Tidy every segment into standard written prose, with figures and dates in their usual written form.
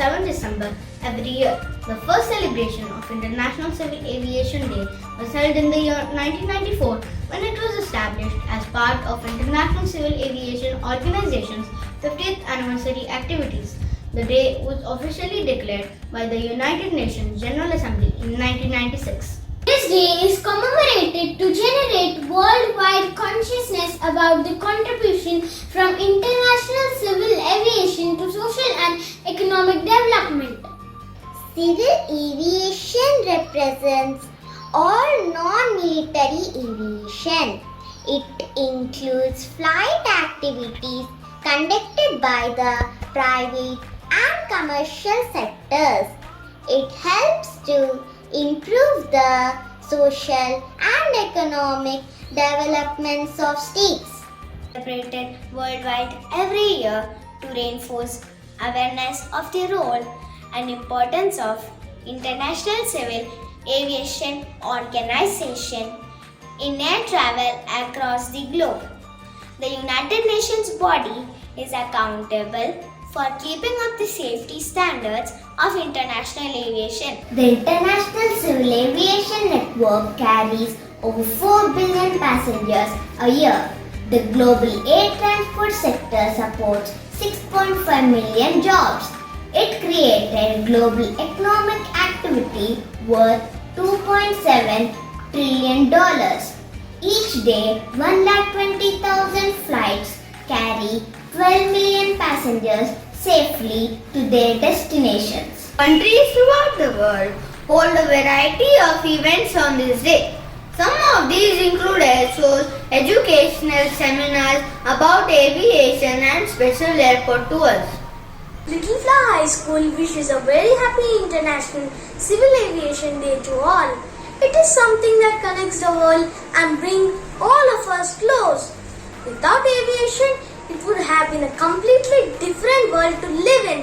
7th December every year. The first celebration of International Civil Aviation Day was held in the year 1994 when it was established as part of International Civil Aviation Organization's 50th anniversary activities. The day was officially declared by the United Nations General Assembly in 1996. This day is commemorated to generate worldwide consciousness about the contribution from international civil aviation to social and economic development. Civil aviation represents all non-military aviation. It includes flight activities conducted by the private and commercial sectors. It helps to improve the social and economic developments of states. Celebrated worldwide every year to reinforce awareness of the role and importance of International Civil Aviation Organization in air travel across the globe. The United Nations body is accountable for keeping up the safety standards of international aviation. The International Civil Aviation Network carries over 4 billion passengers a year. The global air transport sector supports 6.5 million jobs. It created global economic activity worth $2.7 trillion. Each day, 120,000 flights carry 12 million passengers safely to their destinations. Countries throughout the world hold a variety of events on this day. Some of these include air shows, educational seminars about aviation and special airport tours. Little Flower High School wishes a very happy International Civil Aviation Day to all. It is something that connects the world and brings all of us close. Without aviation, it would have been a completely different world to live in.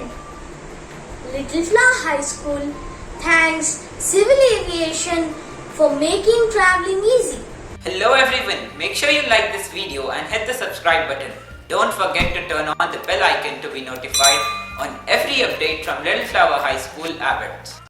Little Flower High School thanks Civil Aviation for making traveling easy. Hello everyone, make sure you like this video and hit the subscribe button. Don't forget to turn on the bell icon to be notified on every update from Little Flower High School Abbott.